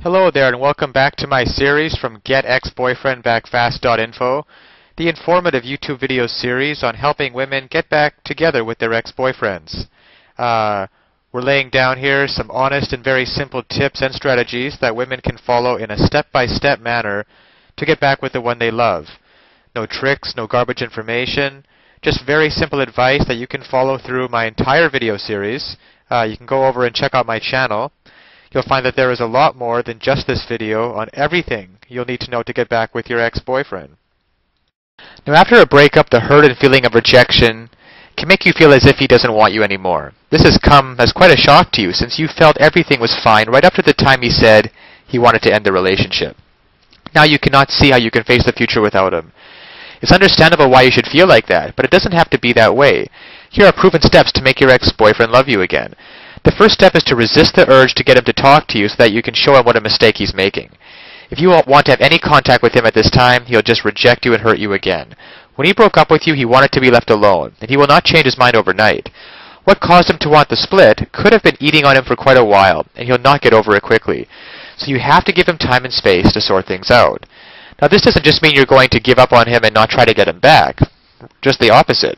Hello there and welcome back to my series from getexboyfriendbackfast.info, the informative YouTube video series on helping women get back together with their ex-boyfriends. We're laying down here some honest and very simple tips and strategies that women can follow in a step-by-step manner to get back with the one they love. No tricks, no garbage information, just very simple advice that you can follow through my entire video series. You can go over and check out my channel. You'll find that there is a lot more than just this video on everything you'll need to know to get back with your ex-boyfriend. Now, after a breakup, the hurt and feeling of rejection can make you feel as if he doesn't want you anymore. This has come as quite a shock to you since you felt everything was fine right up to the time he said he wanted to end the relationship. Now you cannot see how you can face the future without him. It's understandable why you should feel like that, but it doesn't have to be that way. Here are proven steps to make your ex-boyfriend love you again. The first step is to resist the urge to get him to talk to you so that you can show him what a mistake he's making. If you want to have any contact with him at this time, he'll just reject you and hurt you again. When he broke up with you, he wanted to be left alone, and he will not change his mind overnight. What caused him to want the split could have been eating on him for quite a while, and he'll not get over it quickly. So you have to give him time and space to sort things out. Now, this doesn't just mean you're going to give up on him and not try to get him back. Just the opposite.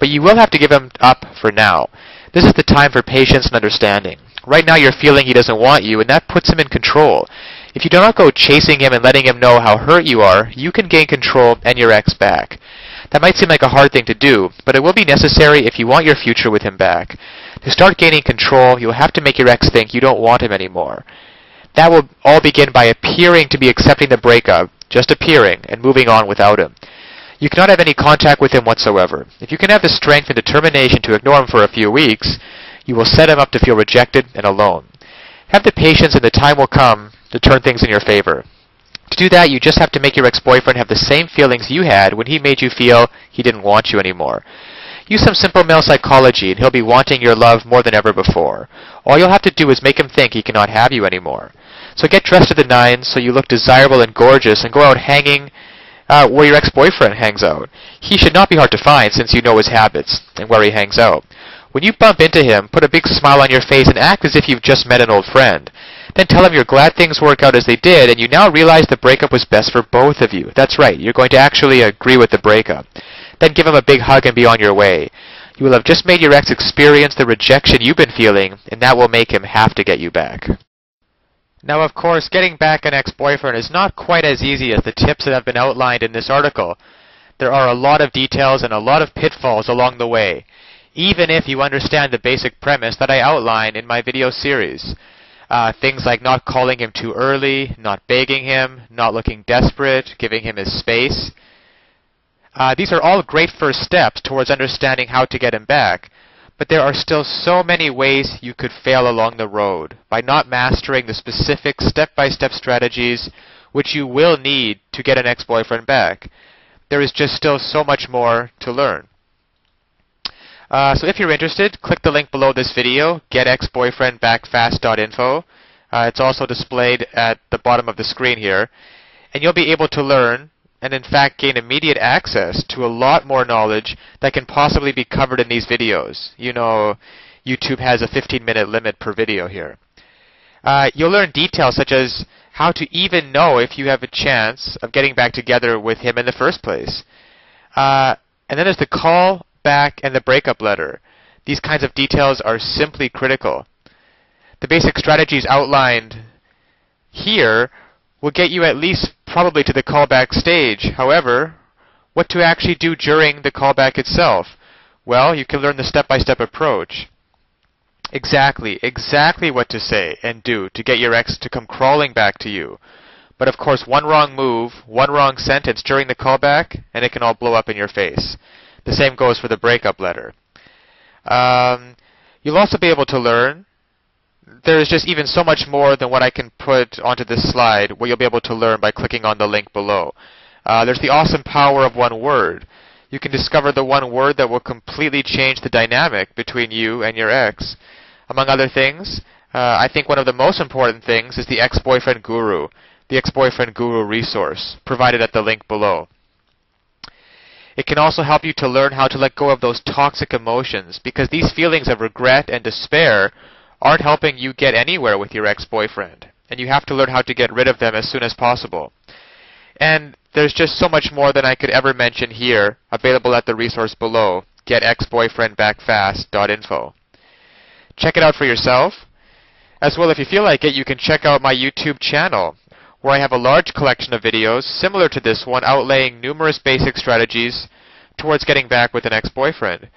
But you will have to give him up for now. This is the time for patience and understanding. Right now you're feeling he doesn't want you, and that puts him in control. If you do not go chasing him and letting him know how hurt you are, you can gain control and your ex back. That might seem like a hard thing to do, but it will be necessary if you want your future with him back. To start gaining control, you'll have to make your ex think you don't want him anymore. That will all begin by appearing to be accepting the breakup, just appearing, and moving on without him. You cannot have any contact with him whatsoever. If you can have the strength and determination to ignore him for a few weeks, you will set him up to feel rejected and alone. Have the patience and the time will come to turn things in your favor. To do that, you just have to make your ex-boyfriend have the same feelings you had when he made you feel he didn't want you anymore. Use some simple male psychology and he'll be wanting your love more than ever before. All you'll have to do is make him think he cannot have you anymore. So get dressed to the nines so you look desirable and gorgeous and go out hanging where your ex-boyfriend hangs out. He should not be hard to find since you know his habits and where he hangs out. When you bump into him, put a big smile on your face and act as if you've just met an old friend. Then tell him you're glad things worked out as they did and you now realize the breakup was best for both of you. That's right, you're going to actually agree with the breakup. Then give him a big hug and be on your way. You will have just made your ex experience the rejection you've been feeling, and that will make him have to get you back. Now, of course, getting back an ex-boyfriend is not quite as easy as the tips that have been outlined in this article. There are a lot of details and a lot of pitfalls along the way, even if you understand the basic premise that I outline in my video series. Things like not calling him too early, not begging him, not looking desperate, giving him his space. These are all great first steps towards understanding how to get him back. But there are still so many ways you could fail along the road by not mastering the specific step-by-step strategies which you will need to get an ex-boyfriend back. There is just still so much more to learn. So if you're interested, click the link below this video, getexboyfriendbackfast.info. It's also displayed at the bottom of the screen here. And you'll be able to learn and in fact gain immediate access to a lot more knowledge that can possibly be covered in these videos. You know, YouTube has a 15-minute limit per video here. You'll learn details such as how to even know if you have a chance of getting back together with him in the first place. And then there's the call back and the breakup letter. These kinds of details are simply critical. The basic strategies outlined here will get you at least probably to the callback stage. However, what to actually do during the callback itself? Well, you can learn the step-by-step approach. Exactly what to say and do to get your ex to come crawling back to you. But of course, one wrong move, one wrong sentence during the callback, and it can all blow up in your face. The same goes for the breakup letter. You'll also be able to learn. There is just even so much more than what I can put onto this slide, what you'll be able to learn by clicking on the link below. There's the awesome power of one word. You can discover the one word that will completely change the dynamic between you and your ex. Among other things, I think one of the most important things is the ex-boyfriend guru, the ex-boyfriend guru resource, provided at the link below. It can also help you to learn how to let go of those toxic emotions, because these feelings of regret and despair aren't helping you get anywhere with your ex-boyfriend. and you have to learn how to get rid of them as soon as possible. And there's just so much more than I could ever mention here, available at the resource below, getexboyfriendbackfast.info. Check it out for yourself. As well, if you feel like it, you can check out my YouTube channel, where I have a large collection of videos similar to this one, outlaying numerous basic strategies towards getting back with an ex-boyfriend.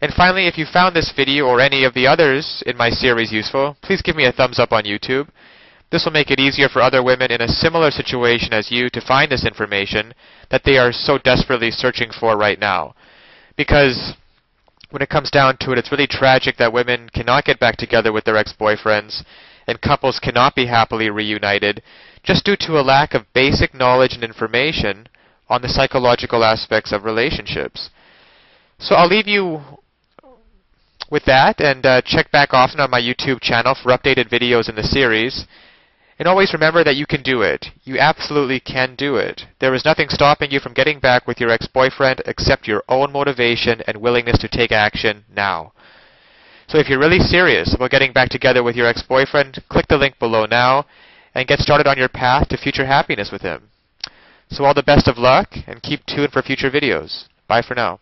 And finally, if you found this video or any of the others in my series useful, please give me a thumbs up on YouTube. This will make it easier for other women in a similar situation as you to find this information that they are so desperately searching for right now. Because when it comes down to it, it's really tragic that women cannot get back together with their ex-boyfriends and couples cannot be happily reunited just due to a lack of basic knowledge and information on the psychological aspects of relationships. So I'll leave you with that, and check back often on my YouTube channel for updated videos in the series. And always remember that you can do it. You absolutely can do it. There is nothing stopping you from getting back with your ex-boyfriend except your own motivation and willingness to take action now. So if you're really serious about getting back together with your ex-boyfriend, click the link below now and get started on your path to future happiness with him. So all the best of luck, and keep tuned for future videos. Bye for now.